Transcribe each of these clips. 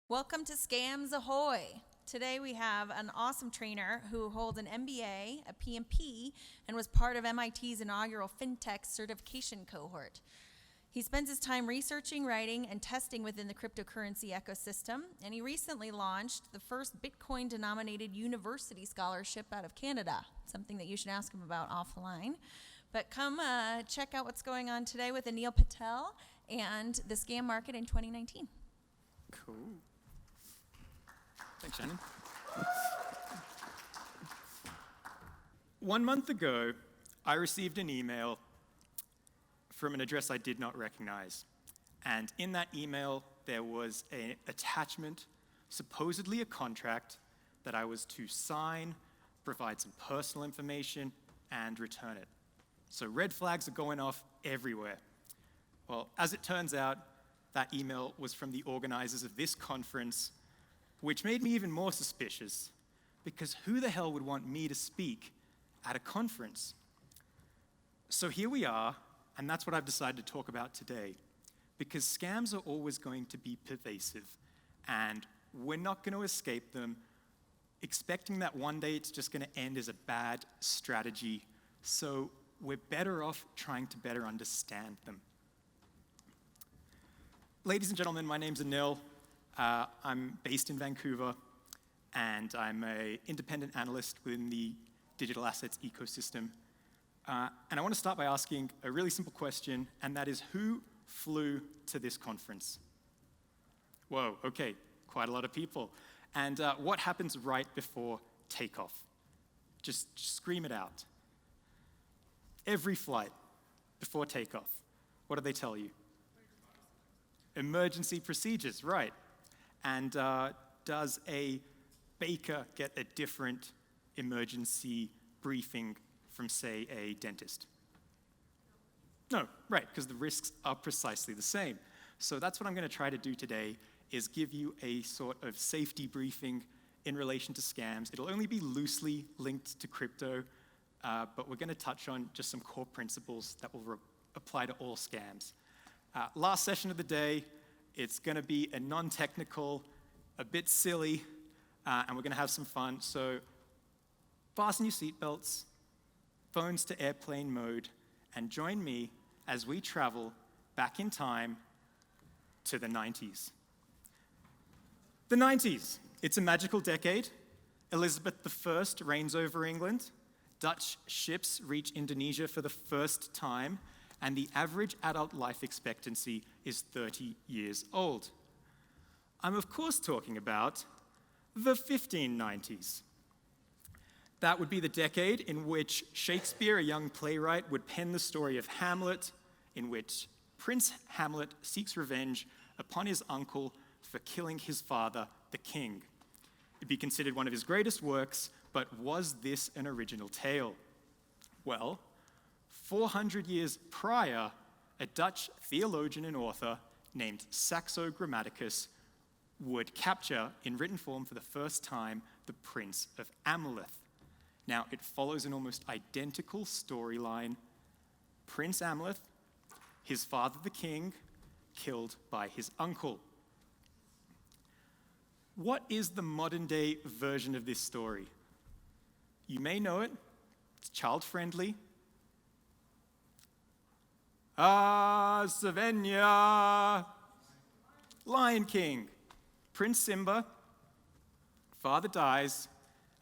Welcome to Scams Ahoy! Today we have an awesome trainer who holds an MBA, a PMP, and was part of MIT's inaugural FinTech certification cohort. He spends his time researching, writing, and testing within the cryptocurrency ecosystem, and he recently launched the first bitcoin-denominated university scholarship out of Canada, something that you should ask him about offline. But come check out what's going on today with Anil Patel and the scam market in 2019. Cool. Thanks, Shannon. 1 month ago, I received an email from an address I did not recognize. And in that email, there was an attachment, supposedly a contract, that I was to sign, provide some personal information, and return it. So red flags are going off everywhere. Well, as it turns out, that email was from the organizers of this conference, which made me even more suspicious, because who the hell would want me to speak at a conference? So here we are, and that's what I've decided to talk about today, because scams are always going to be pervasive, and we're not going to escape them, expecting that one day it's just going to end as a bad strategy, so we're better off trying to better understand them. Ladies and gentlemen, my name's Anil. I'm based in Vancouver, and I'm an independent analyst within the digital assets ecosystem. And I want to start by asking a really simple question, and that is, who flew to this conference? Whoa, okay, quite a lot of people. And what happens right before takeoff? Just scream it out. Every flight before takeoff, what do they tell you? Emergency procedures, right. And does a baker get a different emergency briefing from, say, a dentist? No, right, because the risks are precisely the same. So that's what I'm going to try to do today, is give you a sort of safety briefing in relation to scams. It'll only be loosely linked to crypto, but we're going to touch on just some core principles that will apply to all scams. Last session of the day, it's going to be a non-technical, a bit silly, and we're going to have some fun. So fasten your seatbelts, phones to airplane mode, and join me as we travel back in time to the 90s. The 90s, it's a magical decade. Elizabeth I reigns over England. Dutch ships reach Indonesia for the first time, and the average adult life expectancy is 30 years old. I'm of course talking about the 1590s. That would be the decade in which Shakespeare, a young playwright, would pen the story of Hamlet, in which Prince Hamlet seeks revenge upon his uncle for killing his father, the king. It'd be considered one of his greatest works, but was this an original tale? Well, 400 years prior, a Dutch theologian and author named Saxo Grammaticus would capture, in written form for the first time, the Prince of Amaleth. Now, it follows an almost identical storyline. Prince Amaleth, his father the king, killed by his uncle. What is the modern-day version of this story? You may know it. It's child-friendly. Savenya! Lion King. Prince Simba, father dies,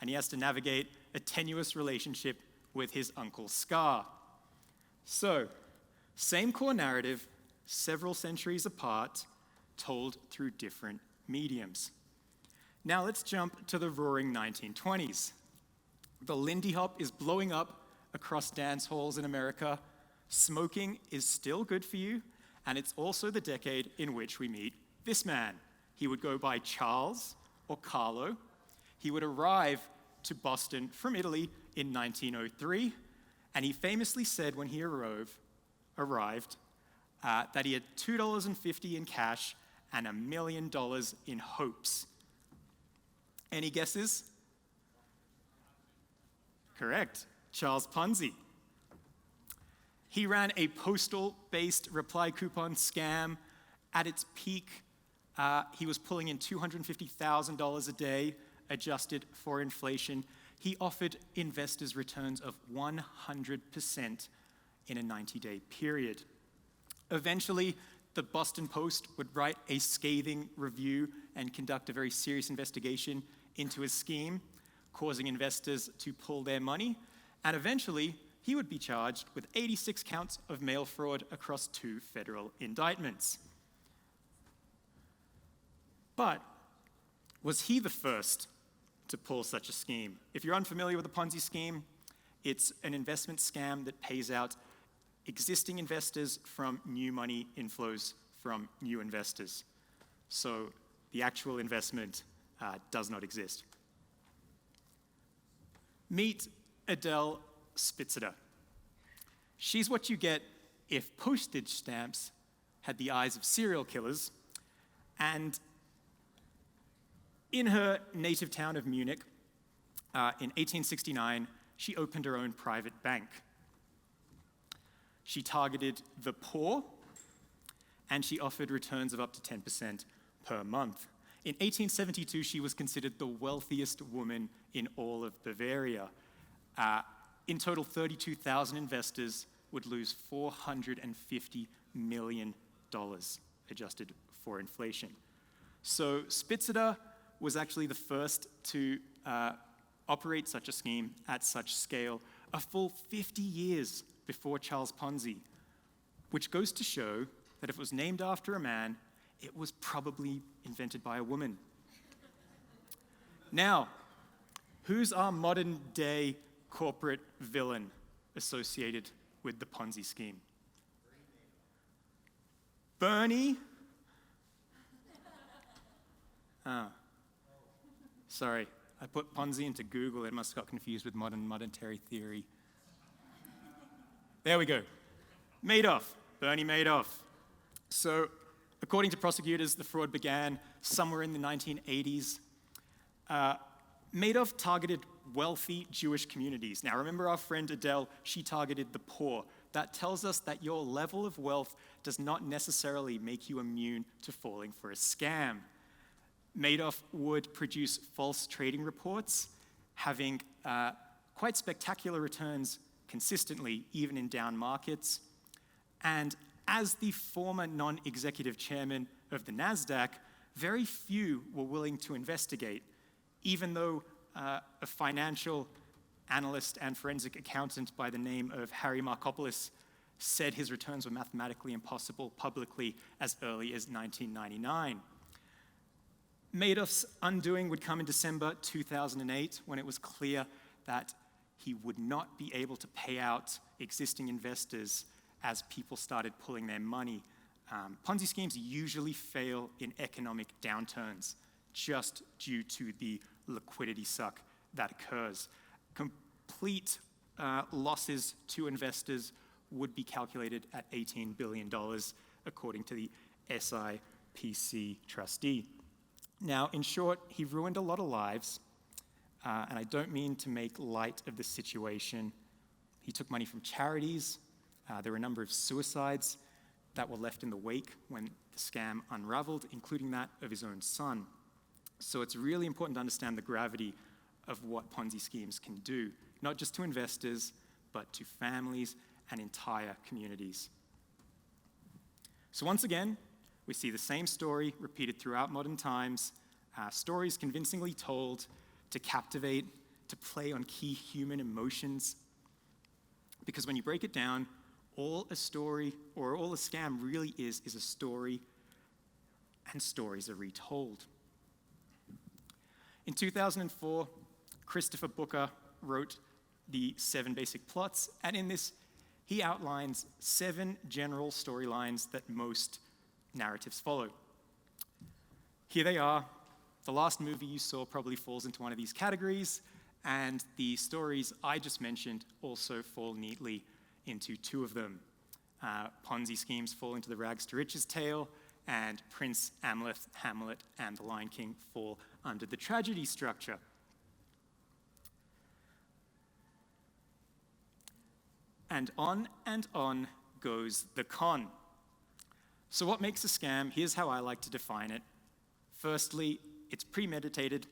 and he has to navigate a tenuous relationship with his uncle Scar. So, same core narrative, several centuries apart, told through different mediums. Now let's jump to the roaring 1920s. The Lindy Hop is blowing up across dance halls in America. Smoking is still good for you, and it's also the decade in which we meet this man. He would go by Charles or Carlo. He would arrive to Boston from Italy in 1903, and he famously said when he arrived that he had $2.50 in cash and $1 million in hopes. Any guesses? Correct, Charles Ponzi. He ran a postal-based reply coupon scam. At its peak, He was pulling in $250,000 a day, adjusted for inflation. He offered investors returns of 100% in a 90-day period. Eventually, the Boston Post would write a scathing review and conduct a very serious investigation into his scheme, causing investors to pull their money. And eventually, he would be charged with 86 counts of mail fraud across 2 federal indictments. But was he the first to pull such a scheme? If you're unfamiliar with the Ponzi scheme, it's an investment scam that pays out existing investors from new money inflows from new investors. So the actual investment does not exist. Meet Adele Spitzer. She's what you get if postage stamps had the eyes of serial killers, and in her native town of Munich, in 1869, she opened her own private bank. She targeted the poor, and she offered returns of up to 10% per month. In 1872, she was considered the wealthiest woman in all of Bavaria. In total, 32,000 investors would lose $450 million, adjusted for inflation. So Spitzer was actually the first to operate such a scheme at such scale, a full 50 years before Charles Ponzi, which goes to show that if it was named after a man, it was probably invented by a woman. Now, who's our modern day corporate villain associated with the Ponzi scheme? Bernie? Sorry, I put Ponzi into Google. It must have got confused with modern monetary theory. There we go. Madoff, Bernie Madoff. So, according to prosecutors, the fraud began somewhere in the 1980s. Madoff targeted wealthy Jewish communities. Now, remember our friend Adele, she targeted the poor. That tells us that your level of wealth does not necessarily make you immune to falling for a scam. Madoff would produce false trading reports, having quite spectacular returns consistently, even in down markets. And as the former non-executive chairman of the NASDAQ, very few were willing to investigate, even though a financial analyst and forensic accountant by the name of Harry Markopolos said his returns were mathematically impossible publicly as early as 1999. Madoff's undoing would come in December 2008, when it was clear that he would not be able to pay out existing investors as people started pulling their money. Ponzi schemes usually fail in economic downturns just due to the liquidity suck that occurs. Complete losses to investors would be calculated at $18 billion, according to the SIPC trustee. Now, in short, he ruined a lot of lives, and I don't mean to make light of the situation. He took money from charities. There were a number of suicides that were left in the wake when the scam unraveled, including that of his own son. So it's really important to understand the gravity of what Ponzi schemes can do, not just to investors, but to families and entire communities. So once again, we see the same story repeated throughout modern times, stories convincingly told to captivate, to play on key human emotions. Because when you break it down, all a story or all a scam really is a story, and stories are retold. In 2004, Christopher Booker wrote the 7 Basic Plots, and in this, he outlines 7 general storylines that most narratives follow. Here they are. The last movie you saw probably falls into one of these categories, and the stories I just mentioned also fall neatly into 2 of them. Ponzi schemes fall into the rags to riches tale, and Prince, Hamlet, and the Lion King fall under the tragedy structure. And on goes the con. So what makes a scam? Here's how I like to define it. Firstly, it's premeditated.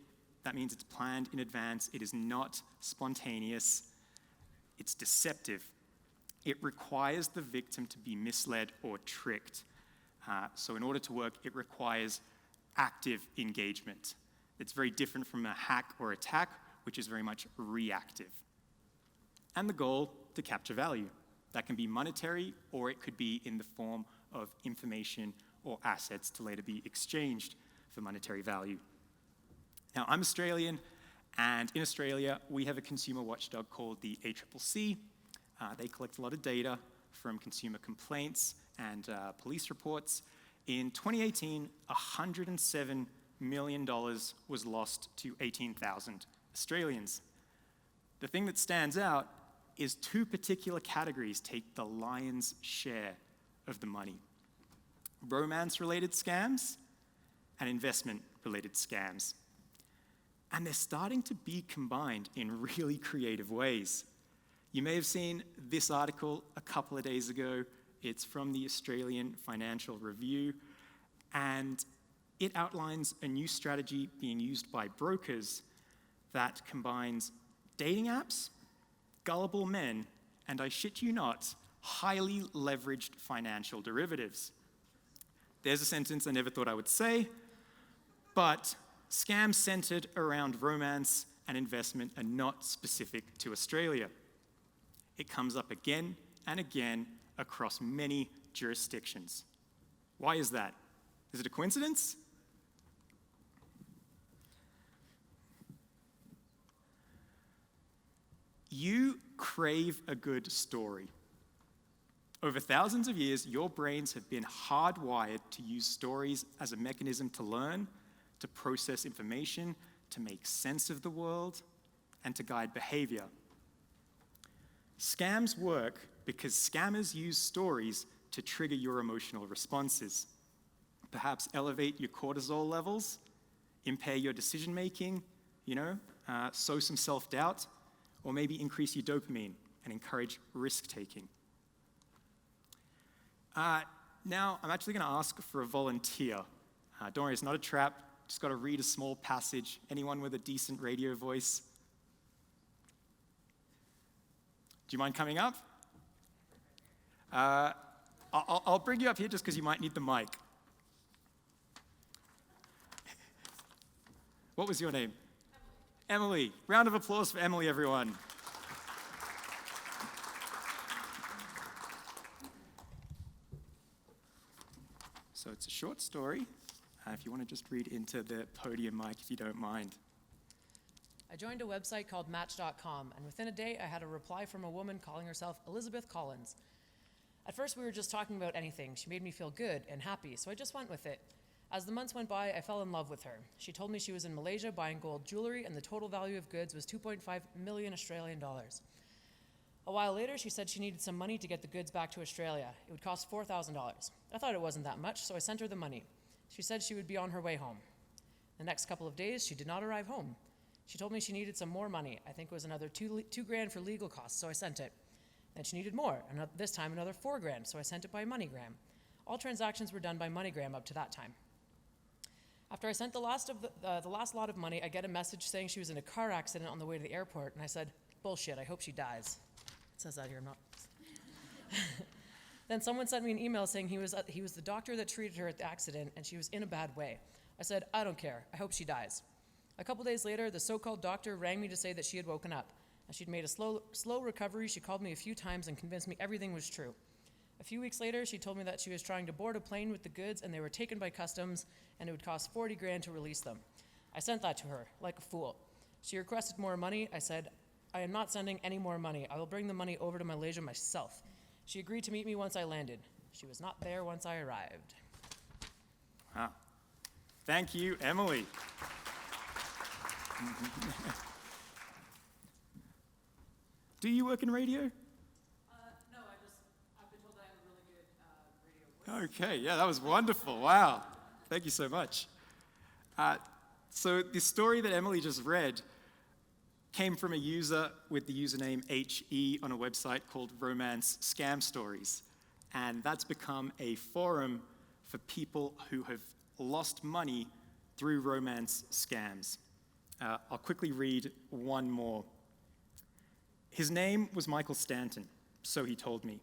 That means it's planned in advance. It is not spontaneous. It's deceptive. It requires the victim to be misled or tricked. So in order to work, it requires active engagement. It's very different from a hack or attack, which is very much reactive. And the goal, to capture value. That can be monetary, or it could be in the form of information or assets to later be exchanged for monetary value. Now, I'm Australian, and in Australia, we have a consumer watchdog called the ACCC. They collect a lot of data from consumer complaints and police reports. In 2018, $107 million was lost to 18,000 Australians. The thing that stands out is two particular categories take the lion's share of the money: romance-related scams and investment-related scams. And they're starting to be combined in really creative ways. You may have seen this article a couple of days ago. It's from the Australian Financial Review, and it outlines a new strategy being used by brokers that combines dating apps, gullible men, and I shit you not, highly leveraged financial derivatives. There's a sentence I never thought I would say, but scams centered around romance and investment are not specific to Australia. It comes up again and again across many jurisdictions. Why is that? Is it a coincidence? You crave a good story. Over thousands of years, your brains have been hardwired to use stories as a mechanism to learn, to process information, to make sense of the world, and to guide behavior. Scams work because scammers use stories to trigger your emotional responses. Perhaps elevate your cortisol levels, impair your decision-making, sow some self-doubt, or maybe increase your dopamine and encourage risk-taking. Now, I'm actually going to ask for a volunteer. Don't worry, it's not a trap. Just got to read a small passage. Anyone with a decent radio voice? Do you mind coming up? I'll bring you up here just because you might need the mic. What was your name? Emily. Round of applause for Emily, everyone. So it's a short story. If you want to just read into the podium mic, if you don't mind. I joined a website called Match.com, and within a day, I had a reply from a woman calling herself Elizabeth Collins. At first, we were just talking about anything. She made me feel good and happy, so I just went with it. As the months went by, I fell in love with her. She told me she was in Malaysia buying gold jewelry, and the total value of goods was 2.5 million Australian dollars. A while later, she said she needed some money to get the goods back to Australia. It would cost $4,000. I thought it wasn't that much, so I sent her the money. She said she would be on her way home. The next couple of days, she did not arrive home. She told me she needed some more money. I think it was another $2,000 for legal costs, so I sent it. Then she needed more, and this time another $4,000, so I sent it by MoneyGram. All transactions were done by MoneyGram up to that time. After I sent the last lot of money, I get a message saying she was in a car accident on the way to the airport, and I said, bullshit, I hope she dies. It says that here, I'm not. Then someone sent me an email saying he was the doctor that treated her at the accident, and she was in a bad way. I said, I don't care, I hope she dies. A couple days later, the so-called doctor rang me to say that she had woken up, and she'd made a slow recovery. She called me a few times and convinced me everything was true. A few weeks later, she told me that she was trying to board a plane with the goods and they were taken by customs and it would cost $40,000 to release them. I sent that to her, like a fool. She requested more money. I said, I am not sending any more money. I will bring the money over to Malaysia myself. She agreed to meet me once I landed. She was not there once I arrived. Wow. Thank you, Emily. Do you work in radio? No, I've been told I have a really good radio voice. Okay, yeah, that was wonderful. Wow. Thank you so much. So the story that Emily just read came from a user with the username HE on a website called Romance Scam Stories. And that's become a forum for people who have lost money through romance scams. I'll quickly read one more. His name was Michael Stanton, so he told me.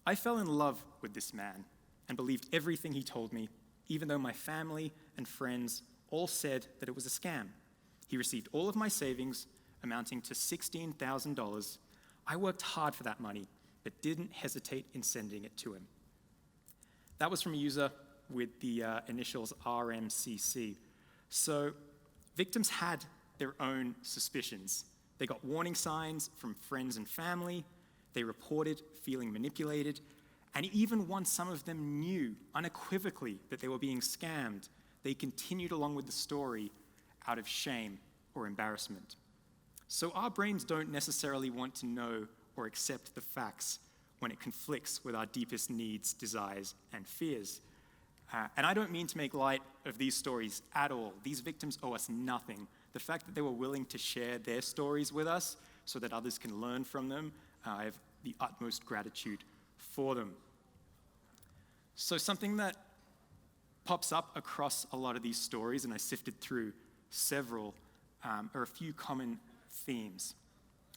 I fell in love with this man and believed everything he told me, even though my family and friends all said that it was a scam. He received all of my savings, amounting to $16,000. I worked hard for that money, but didn't hesitate in sending it to him. That was from a user with the initials RMCC. So victims had their own suspicions. They got warning signs from friends and family. They reported feeling manipulated. And even once some of them knew unequivocally that they were being scammed, they continued along with the story out of shame or embarrassment. So our brains don't necessarily want to know or accept the facts when it conflicts with our deepest needs, desires, and fears. And I don't mean to make light of these stories at all. These victims owe us nothing. The fact that they were willing to share their stories with us so that others can learn from them, I have the utmost gratitude for them. So something that pops up across a lot of these stories, and I sifted through several, are a few common themes.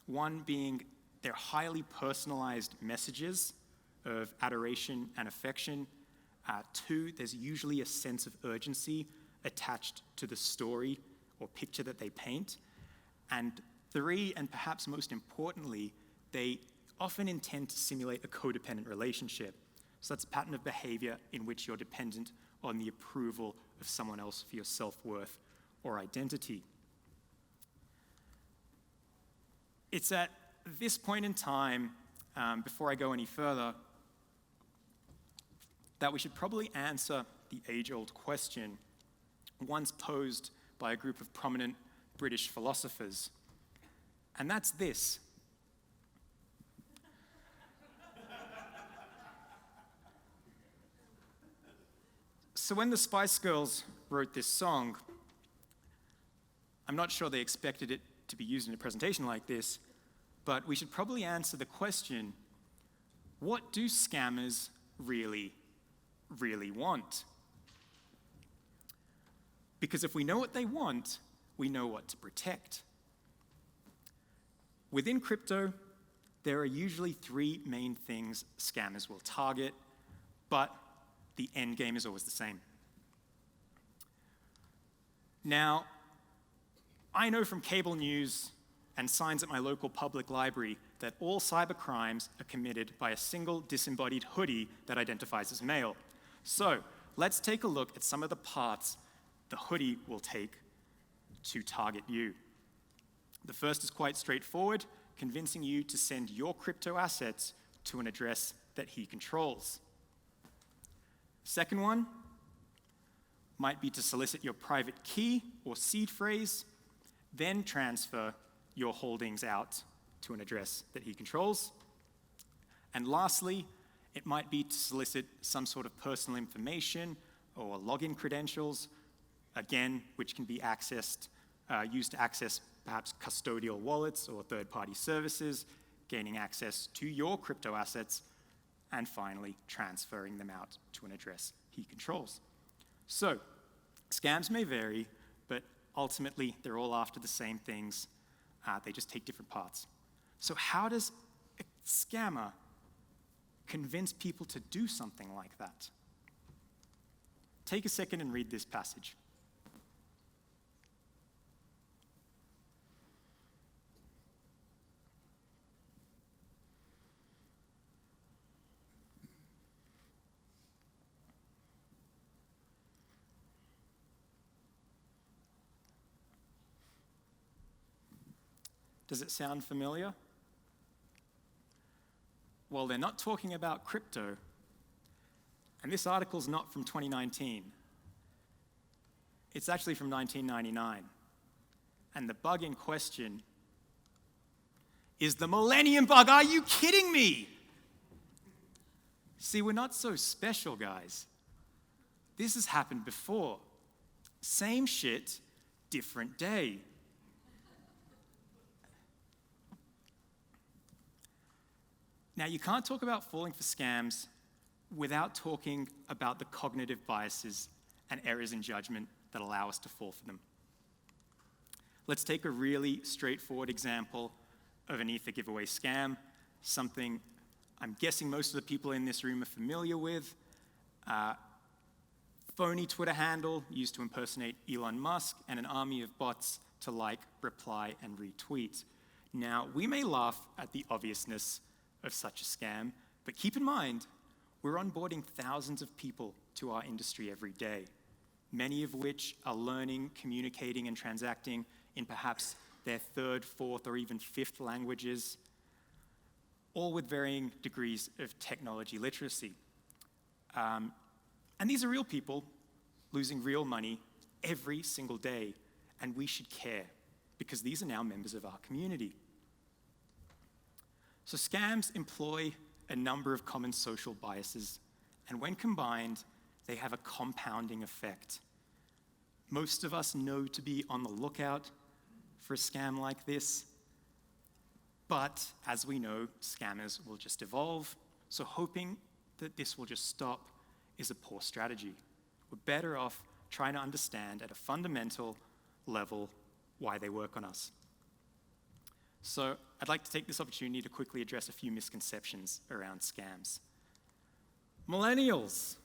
One being they're highly personalized messages of adoration and affection. Two, there's usually a sense of urgency attached to the story or picture that they paint. And three, and perhaps most importantly, they often intend to simulate a codependent relationship. So that's a pattern of behavior in which you're dependent on the approval of someone else for your self-worth or identity. It's at this point in time, before I go any further, that we should probably answer the age-old question, once posed by a group of prominent British philosophers. And that's this. So when the Spice Girls wrote this song, I'm not sure they expected it to be used in a presentation like this, but we should probably answer the question, what do scammers really want? Because if we know what they want, we know what to protect. Within crypto, there are usually three main things scammers will target, but the end game is always the same. Now, I know from cable news and signs at my local public library that all cybercrimes are committed by a single disembodied hoodie that identifies as male. So let's take a look at some of the parts the hoodie will take to target you. The first is quite straightforward, convincing you to send your crypto assets to an address that he controls. Second one might be to solicit your private key or seed phrase, then transfer your holdings out to an address that he controls. And lastly, it might be to solicit some sort of personal information or login credentials, again, which can be accessed, used to access perhaps custodial wallets or third-party services, gaining access to your crypto assets, and finally transferring them out to an address he controls. So, scams may vary, but ultimately they're all after the same things. They just take different parts. So how does a scammer convince people to do something like that? Take a second and read this passage. Does it sound familiar? Well, they're not talking about crypto, and this article's not from 2019. It's actually from 1999. And the bug in question is the Millennium Bug. Are you kidding me? See, we're not so special, guys. This has happened before. Same shit, different day. Now, you can't talk about falling for scams without talking about the cognitive biases and errors in judgment that allow us to fall for them. Let's take a really straightforward example of an Ether giveaway scam, something I'm guessing most of the people in this room are familiar with. Phony Twitter handle used to impersonate Elon Musk and an army of bots to like, reply, and retweet. Now, we may laugh at the obviousness of such a scam, but keep in mind, we're onboarding thousands of people to our industry every day, many of which are learning, communicating, and transacting in perhaps their third, fourth, or even fifth languages, all with varying degrees of technology literacy. And these are real people losing real money every single day, and we should care because these are now members of our community. So scams employ a number of common social biases, and when combined, they have a compounding effect. Most of us know to be on the lookout for a scam like this, but as we know, scammers will just evolve, so hoping that this will just stop is a poor strategy. We're better off trying to understand at a fundamental level why they work on us. So I'd like to take this opportunity to quickly address a few misconceptions around scams. Millennials.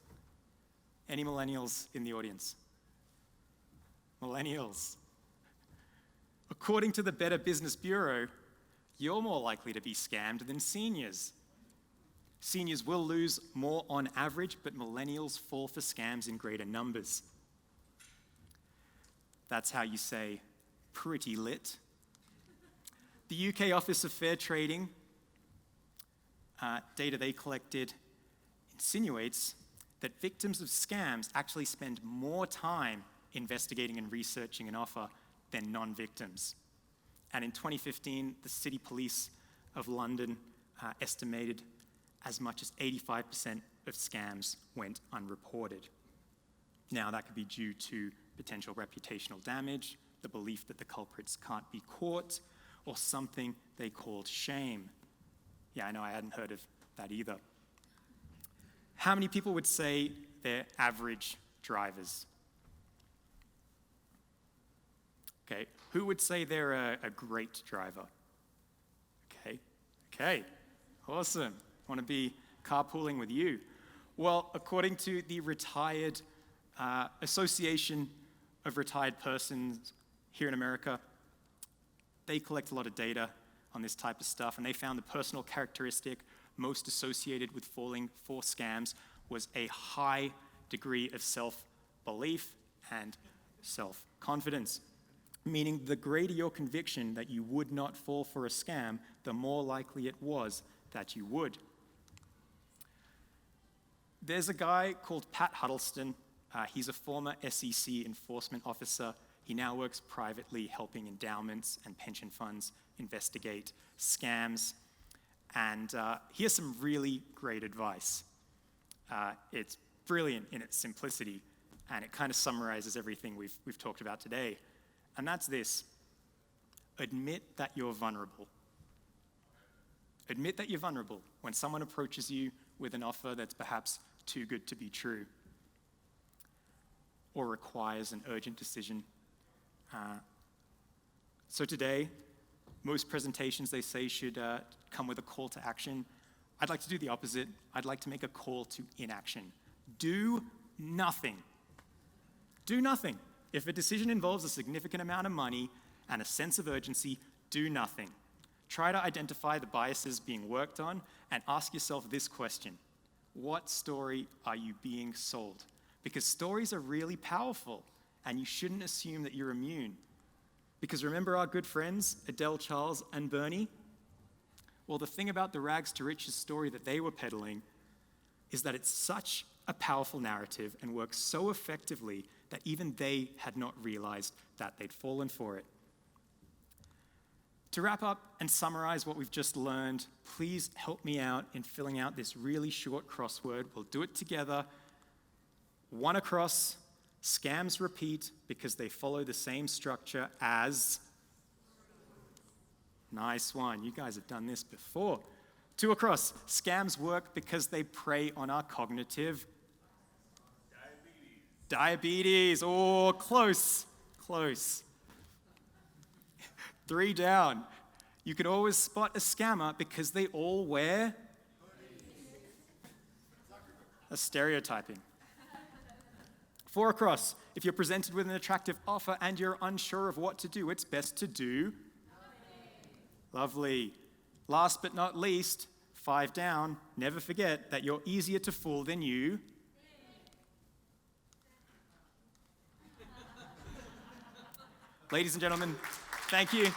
Any millennials in the audience? Millennials. According to the Better Business Bureau, you're more likely to be scammed than seniors. Seniors will lose more on average, but millennials fall for scams in greater numbers. That's how you say pretty lit. The UK Office of Fair Trading, data they collected insinuates that victims of scams actually spend more time investigating and researching an offer than non-victims. And in 2015, the City Police of London estimated as much as 85% of scams went unreported. Now, that could be due to potential reputational damage, the belief that the culprits can't be caught, or something they called shame. Yeah, I know, I hadn't heard of that either. How many people would say they're average drivers? Okay, who would say they're a great driver? Okay, awesome. Want to be carpooling with you. Well, according to the Retired Association of Retired Persons here in America, they collect a lot of data on this type of stuff, and they found the personal characteristic most associated with falling for scams was a high degree of self-belief and self-confidence. Meaning the greater your conviction that you would not fall for a scam, the more likely it was that you would. There's a guy called Pat Huddleston. He's a former SEC enforcement officer. He now works privately helping endowments and pension funds investigate scams. And he has some really great advice. It's brilliant in its simplicity, and it kind of summarizes everything we've talked about today. And that's this: admit that you're vulnerable. Admit that you're vulnerable when someone approaches you with an offer that's perhaps too good to be true or requires an urgent decision. So today, most presentations, they say, should come with a call to action. I'd like to do the opposite. I'd like to make a call to inaction. Do nothing. Do nothing. If a decision involves a significant amount of money and a sense of urgency, do nothing. Try to identify the biases being worked on and ask yourself this question: what story are you being sold? Because stories are really powerful, and you shouldn't assume that you're immune. Because remember our good friends, Adele, Charles, and Bernie? Well, the thing about the rags to riches story that they were peddling is that it's such a powerful narrative and works so effectively that even they had not realized that they'd fallen for it. To wrap up and summarize what we've just learned, please help me out in filling out this really short crossword. We'll do it together. One across: scams repeat because they follow the same structure as... Nice one. You guys have done this before. Two across: scams work because they prey on our cognitive... Diabetes. Oh, close. Close. 3 down. You can always spot a scammer because they all wear. That's stereotyping. 4 across. If you're presented with an attractive offer and you're unsure of what to do, it's best to do. Lovely. Last but not least, 5 down. Never forget that you're easier to fool than you. Ladies and gentlemen, thank you.